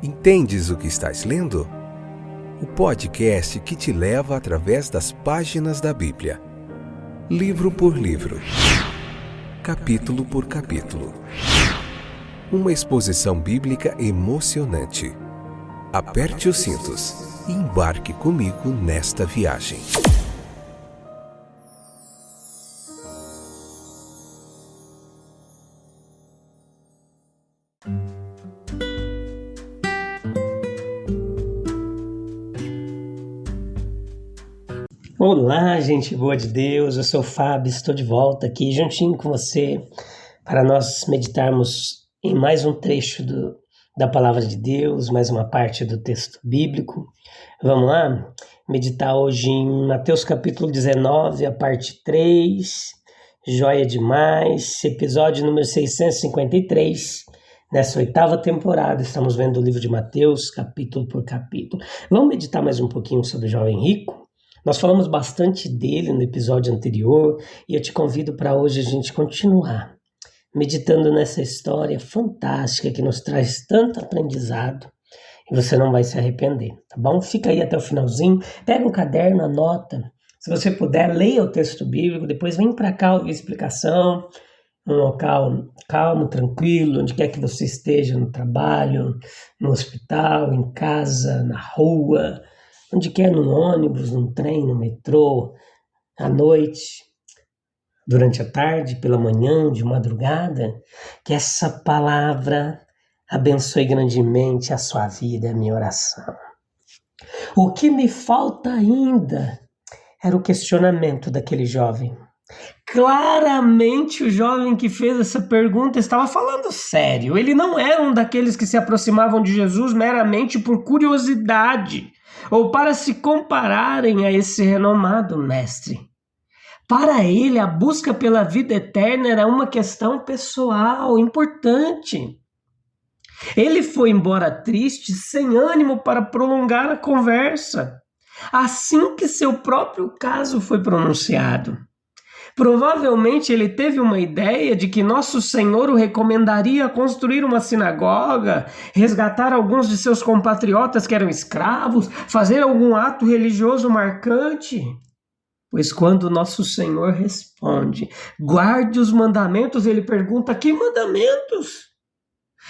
Entendes o que estás lendo? O podcast que te leva através das páginas da Bíblia, livro por livro, capítulo por capítulo. Uma exposição bíblica emocionante. Aperte os cintos e embarque comigo nesta viagem. Olá, gente boa de Deus, eu sou o Fábio, estou de volta aqui juntinho com você para nós meditarmos em mais um trecho da Palavra de Deus, mais uma parte do texto bíblico. Vamos lá? Meditar hoje em Mateus capítulo 19, a parte 3, joia demais, episódio número 653, nessa 8ª temporada, estamos vendo o livro de Mateus, capítulo por capítulo. Vamos meditar mais um pouquinho sobre o jovem rico? Nós falamos bastante dele no episódio anterior e eu te convido para hoje a gente continuar meditando nessa história fantástica que nos traz tanto aprendizado e você não vai se arrepender, tá bom? Fica aí até o finalzinho, pega um caderno, anota. Se você puder, leia o texto bíblico, depois vem para cá ouvir a explicação, um local calmo, tranquilo, onde quer que você esteja, no trabalho, no hospital, em casa, na rua, onde quer, no ônibus, no trem, no metrô, à noite, durante a tarde, pela manhã, de madrugada, que essa palavra abençoe grandemente a sua vida, a minha oração. O que me falta ainda era o questionamento daquele jovem. Claramente o jovem que fez essa pergunta estava falando sério. Ele não era um daqueles que se aproximavam de Jesus meramente por curiosidade ou para se compararem a esse renomado mestre. Para ele, a busca pela vida eterna era uma questão pessoal, importante. Ele foi embora triste, sem ânimo para prolongar a conversa, assim que seu próprio caso foi pronunciado. Provavelmente ele teve uma ideia de que Nosso Senhor o recomendaria construir uma sinagoga, resgatar alguns de seus compatriotas que eram escravos, fazer algum ato religioso marcante. Pois quando Nosso Senhor responde, guarde os mandamentos, ele pergunta, que mandamentos?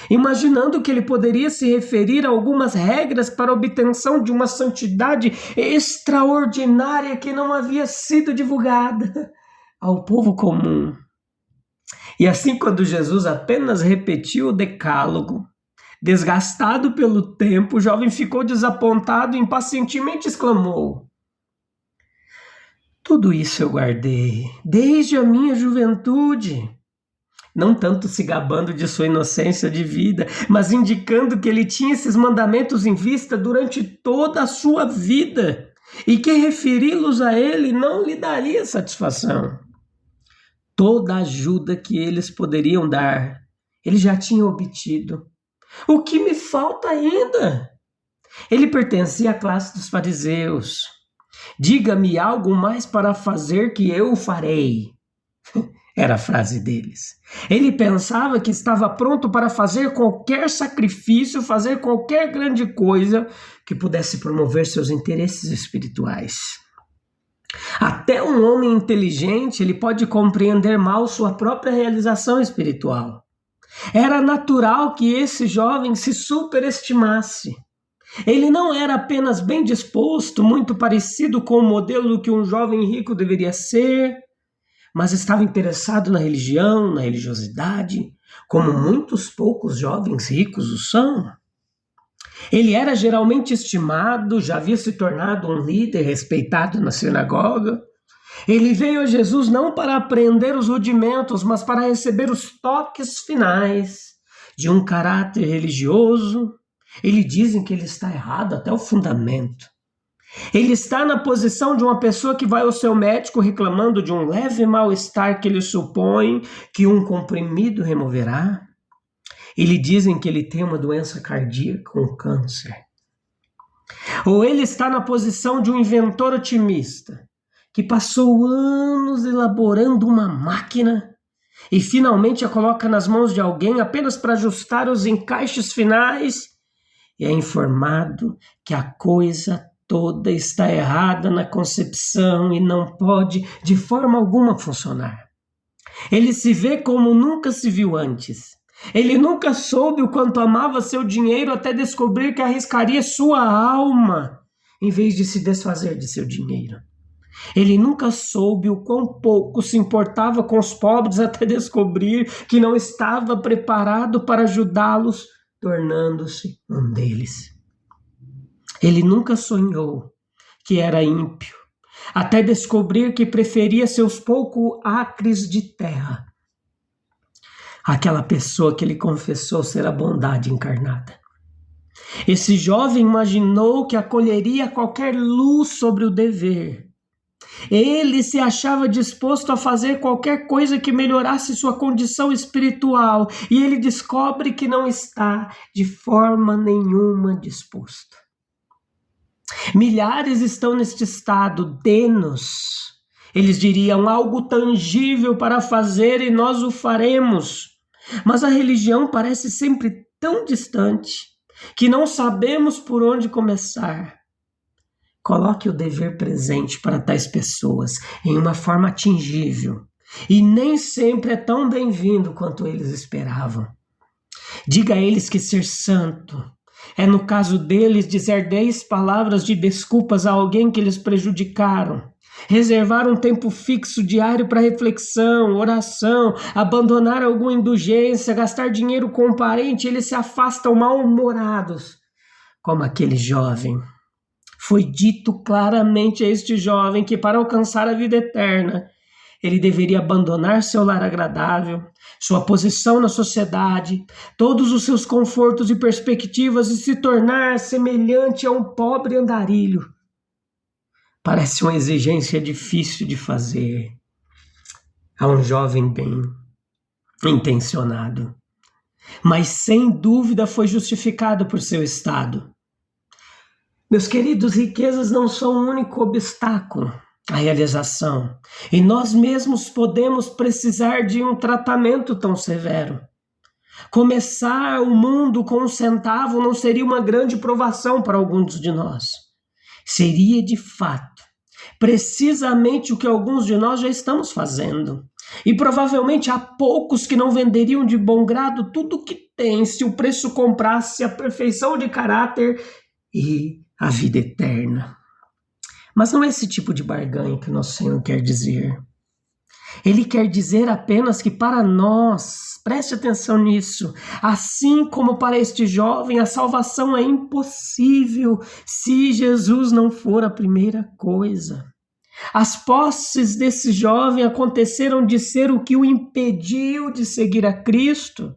Imaginando que ele poderia se referir a algumas regras para a obtenção de uma santidade extraordinária que não havia sido divulgada ao povo comum. E assim, quando Jesus apenas repetiu o decálogo, desgastado pelo tempo, o jovem ficou desapontado e impacientemente exclamou, tudo isso eu guardei desde a minha juventude. Não tanto se gabando de sua inocência de vida, mas indicando que ele tinha esses mandamentos em vista durante toda a sua vida e que referi-los a ele não lhe daria satisfação. Toda a ajuda que eles poderiam dar, ele já tinha obtido. O que me falta ainda? Ele pertencia à classe dos fariseus. Diga-me algo mais para fazer que eu o farei. Era a frase deles. Ele pensava que estava pronto para fazer qualquer sacrifício, fazer qualquer grande coisa que pudesse promover seus interesses espirituais. Até um homem inteligente, ele pode compreender mal sua própria realização espiritual. Era natural que esse jovem se superestimasse. Ele não era apenas bem disposto, muito parecido com o modelo do que um jovem rico deveria ser, mas estava interessado na religião, na religiosidade, como muitos poucos jovens ricos o são. Ele era geralmente estimado, já havia se tornado um líder respeitado na sinagoga. Ele veio a Jesus não para aprender os rudimentos, mas para receber os toques finais de um caráter religioso. Eles dizem que ele está errado até o fundamento. Ele está na posição de uma pessoa que vai ao seu médico reclamando de um leve mal-estar que ele supõe que um comprimido removerá. Eles dizem que ele tem uma doença cardíaca, um câncer. Ou ele está na posição de um inventor otimista, que passou anos elaborando uma máquina e finalmente a coloca nas mãos de alguém apenas para ajustar os encaixes finais e é informado que a coisa toda está errada na concepção e não pode de forma alguma funcionar. Ele se vê como nunca se viu antes. Ele nunca soube o quanto amava seu dinheiro até descobrir que arriscaria sua alma em vez de se desfazer de seu dinheiro. Ele nunca soube o quão pouco se importava com os pobres até descobrir que não estava preparado para ajudá-los, tornando-se um deles. Ele nunca sonhou que era ímpio, até descobrir que preferia seus poucos acres de terra àquela pessoa que ele confessou ser a bondade encarnada. Esse jovem imaginou que acolheria qualquer luz sobre o dever. Ele se achava disposto a fazer qualquer coisa que melhorasse sua condição espiritual, e ele descobre que não está de forma nenhuma disposto. Milhares estão neste estado, dê-nos, eles diriam, algo tangível para fazer e nós o faremos. Mas a religião parece sempre tão distante que não sabemos por onde começar. Coloque o dever presente para tais pessoas em uma forma atingível e nem sempre é tão bem-vindo quanto eles esperavam. Diga a eles que ser santo é, no caso deles, dizer 10 palavras de desculpas a alguém que eles prejudicaram, reservar um tempo fixo diário para reflexão, oração, abandonar alguma indulgência, gastar dinheiro com um parente, eles se afastam mal-humorados, como aquele jovem. Foi dito claramente a este jovem que para alcançar a vida eterna, ele deveria abandonar seu lar agradável, sua posição na sociedade, todos os seus confortos e perspectivas e se tornar semelhante a um pobre andarilho. Parece uma exigência difícil de fazer a um jovem bem intencionado, mas sem dúvida foi justificado por seu estado. Meus queridos, riquezas não são o único obstáculo à realização, e nós mesmos podemos precisar de um tratamento tão severo. Começar o mundo com um centavo não seria uma grande provação para alguns de nós. Seria, de fato, precisamente o que alguns de nós já estamos fazendo. E provavelmente há poucos que não venderiam de bom grado tudo o que têm se o preço comprasse a perfeição de caráter e a vida eterna. Mas não é esse tipo de barganha que o nosso Senhor quer dizer. Ele quer dizer apenas que para nós, preste atenção nisso, assim como para este jovem, a salvação é impossível se Jesus não for a primeira coisa. As posses desse jovem aconteceram de ser o que o impediu de seguir a Cristo,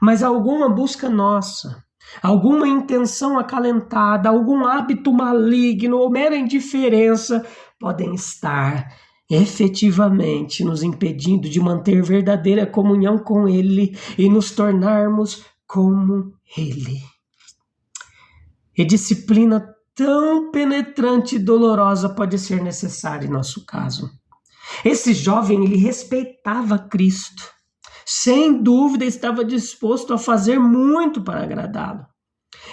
mas alguma busca nossa, alguma intenção acalentada, algum hábito maligno ou mera indiferença podem estar efetivamente nos impedindo de manter verdadeira comunhão com Ele e nos tornarmos como Ele. E disciplina tão penetrante e dolorosa pode ser necessária em nosso caso. Esse jovem, ele respeitava Cristo. Sem dúvida estava disposto a fazer muito para agradá-lo.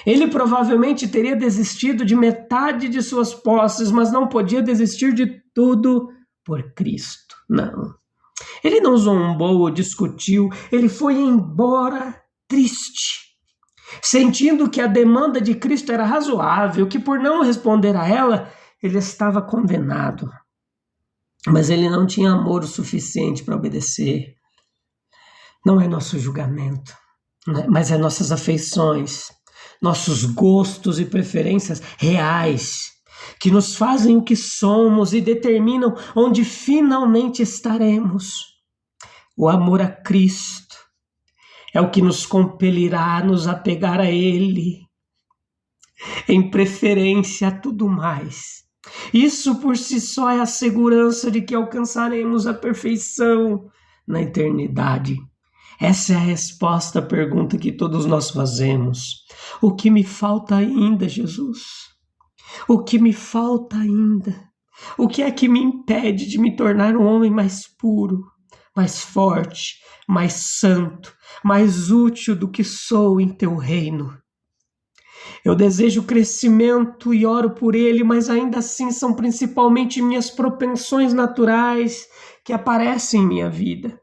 Ele provavelmente teria desistido de metade de suas posses, mas não podia desistir de tudo por Cristo. Não. Ele não zombou ou discutiu, ele foi embora triste, sentindo que a demanda de Cristo era razoável, que por não responder a ela, ele estava condenado. Mas ele não tinha amor o suficiente para obedecer. Não é nosso julgamento, mas é nossas afeições, nossos gostos e preferências reais, que nos fazem o que somos e determinam onde finalmente estaremos. O amor a Cristo é o que nos compelirá a nos apegar a Ele, em preferência a tudo mais. Isso por si só é a segurança de que alcançaremos a perfeição na eternidade. Essa é a resposta à pergunta que todos nós fazemos. O que me falta ainda, Jesus? O que me falta ainda? O que é que me impede de me tornar um homem mais puro, mais forte, mais santo, mais útil do que sou em teu reino? Eu desejo crescimento e oro por ele, mas ainda assim são principalmente minhas propensões naturais que aparecem em minha vida.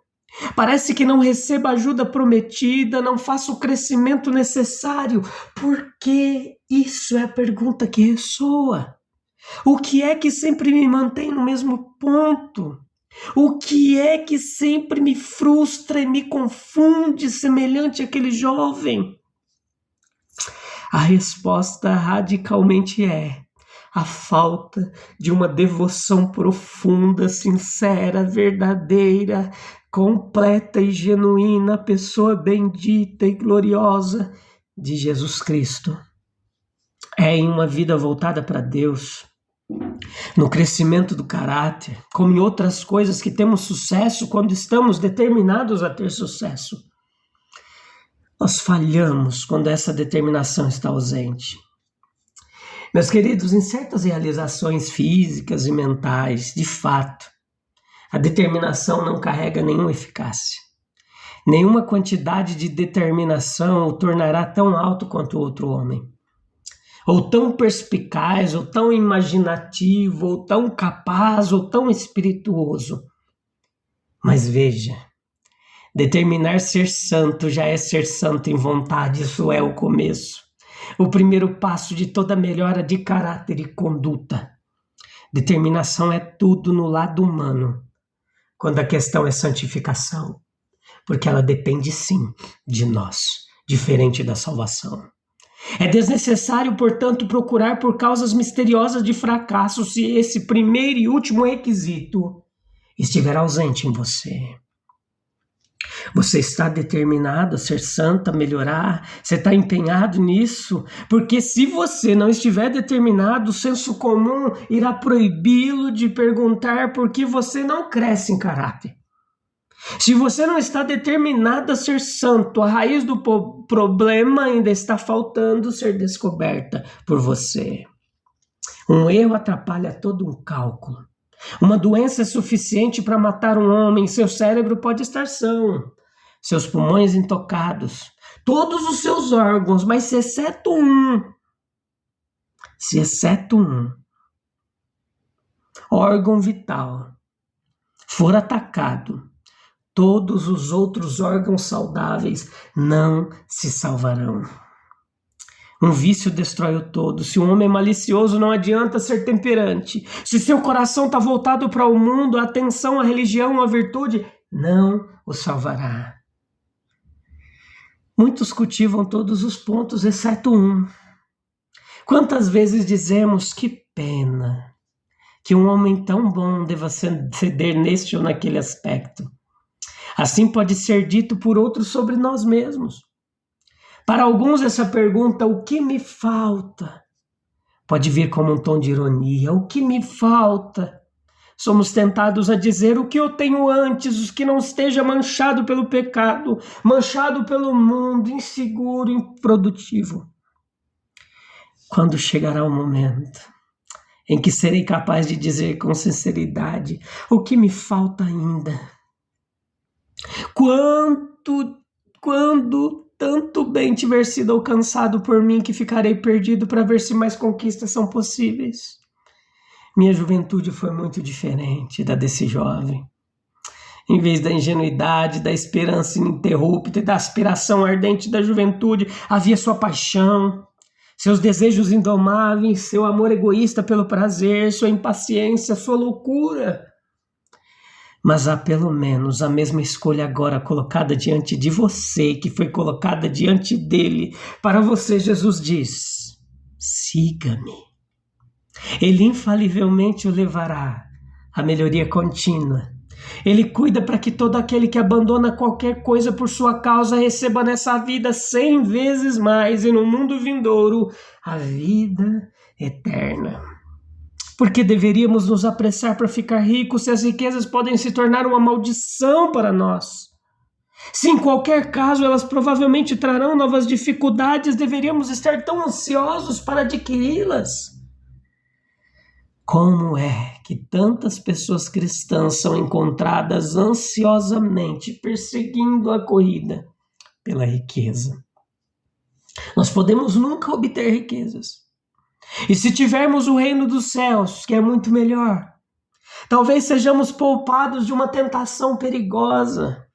Parece que não recebo a ajuda prometida, não faço o crescimento necessário. Por que? Isso é a pergunta que ressoa. O que é que sempre me mantém no mesmo ponto? O que é que sempre me frustra e me confunde, semelhante àquele jovem? A resposta radicalmente é a falta de uma devoção profunda, sincera, verdadeira, completa e genuína à pessoa bendita e gloriosa de Jesus Cristo. É em uma vida voltada para Deus, no crescimento do caráter, como em outras coisas que temos sucesso quando estamos determinados a ter sucesso. Nós falhamos quando essa determinação está ausente. Meus queridos, em certas realizações físicas e mentais, de fato, a determinação não carrega nenhuma eficácia. Nenhuma quantidade de determinação o tornará tão alto quanto o outro homem. Ou tão perspicaz, ou tão imaginativo, ou tão capaz, ou tão espirituoso. Mas veja, determinar ser santo já é ser santo em vontade, isso é o começo. O primeiro passo de toda melhora de caráter e conduta. Determinação é tudo no lado humano, quando a questão é santificação, porque ela depende sim de nós, diferente da salvação. É desnecessário, portanto, procurar por causas misteriosas de fracasso se esse primeiro e último requisito estiver ausente em você. Você está determinado a ser santo, a melhorar? Você está empenhado nisso? Porque se você não estiver determinado, o senso comum irá proibi-lo de perguntar por que você não cresce em caráter. Se você não está determinado a ser santo, a raiz do problema ainda está faltando ser descoberta por você. Um erro atrapalha todo um cálculo. Uma doença é suficiente para matar um homem. Seu cérebro pode estar são, seus pulmões intocados, todos os seus órgãos, mas se exceto um órgão vital for atacado, todos os outros órgãos saudáveis não se salvarão. Um vício destrói o todo. Se um homem é malicioso, não adianta ser temperante. Se seu coração está voltado para o mundo, a atenção, a religião, a virtude, não o salvará. Muitos cultivam todos os pontos, exceto um. Quantas vezes dizemos, que pena que um homem tão bom deva ceder neste ou naquele aspecto. Assim pode ser dito por outros sobre nós mesmos. Para alguns, essa pergunta, o que me falta? Pode vir como um tom de ironia. O que me falta? Somos tentados a dizer o que eu tenho antes, o que não esteja manchado pelo pecado, manchado pelo mundo, inseguro, improdutivo. Quando chegará o momento em que serei capaz de dizer com sinceridade o que me falta ainda? Quando tanto bem tiver sido alcançado por mim que ficarei perdido para ver se mais conquistas são possíveis. Minha juventude foi muito diferente da desse jovem. Em vez da ingenuidade, da esperança ininterrupta e da aspiração ardente da juventude, havia sua paixão, seus desejos indomáveis, seu amor egoísta pelo prazer, sua impaciência, sua loucura. Mas há pelo menos a mesma escolha agora colocada diante de você, que foi colocada diante dele. Para você, Jesus diz, siga-me. Ele infalivelmente o levará à melhoria contínua. Ele cuida para que todo aquele que abandona qualquer coisa por sua causa receba nessa vida 100 vezes mais e no mundo vindouro a vida eterna. Porque deveríamos nos apressar para ficar ricos se as riquezas podem se tornar uma maldição para nós? Se em qualquer caso elas provavelmente trarão novas dificuldades, deveríamos estar tão ansiosos para adquiri-las? Como é que tantas pessoas cristãs são encontradas ansiosamente perseguindo a corrida pela riqueza? Nós podemos nunca obter riquezas. E se tivermos o reino dos céus, que é muito melhor, talvez sejamos poupados de uma tentação perigosa.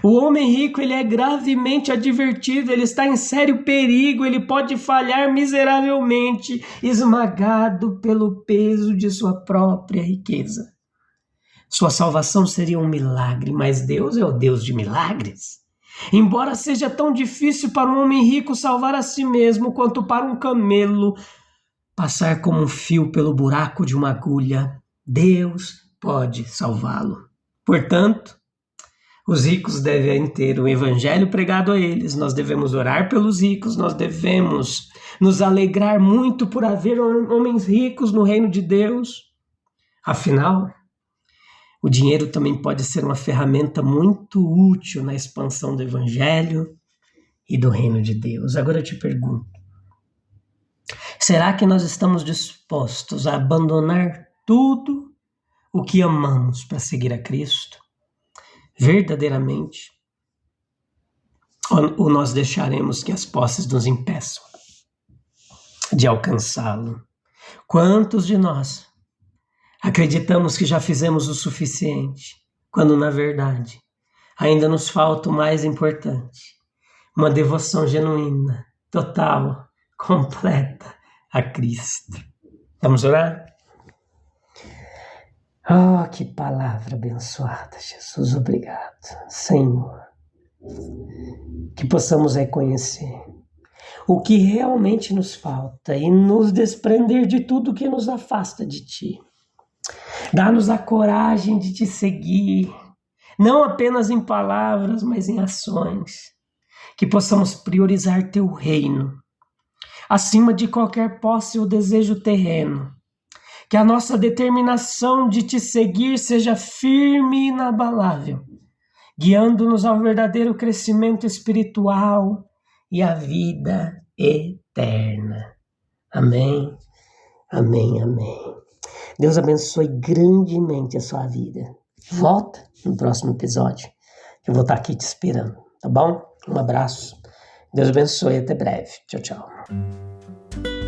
O homem rico, ele é gravemente advertido, ele está em sério perigo, ele pode falhar miseravelmente, esmagado pelo peso de sua própria riqueza. Sua salvação seria um milagre, mas Deus é o Deus de milagres. Embora seja tão difícil para um homem rico salvar a si mesmo, quanto para um camelo passar como um fio pelo buraco de uma agulha, Deus pode salvá-lo. Portanto, os ricos devem ter o evangelho pregado a eles, nós devemos orar pelos ricos, nós devemos nos alegrar muito por haver homens ricos no reino de Deus. Afinal, o dinheiro também pode ser uma ferramenta muito útil na expansão do evangelho e do reino de Deus. Agora eu te pergunto, será que nós estamos dispostos a abandonar tudo o que amamos para seguir a Cristo? Verdadeiramente? Ou nós deixaremos que as posses nos impeçam de alcançá-lo? Quantos de nós acreditamos que já fizemos o suficiente, quando na verdade ainda nos falta o mais importante, uma devoção genuína, total, completa a Cristo. Vamos orar? Oh, que palavra abençoada, Jesus, obrigado, Senhor. Que possamos reconhecer o que realmente nos falta e nos desprender de tudo que nos afasta de Ti. Dá-nos a coragem de Te seguir, não apenas em palavras, mas em ações. Que possamos priorizar Teu reino, acima de qualquer posse ou desejo terreno. Que a nossa determinação de Te seguir seja firme e inabalável, guiando-nos ao verdadeiro crescimento espiritual e à vida eterna. Amém, amém, amém. Deus abençoe grandemente a sua vida. Volta no próximo episódio. Eu vou estar aqui te esperando, tá bom? Um abraço. Deus abençoe e até breve. Tchau, tchau.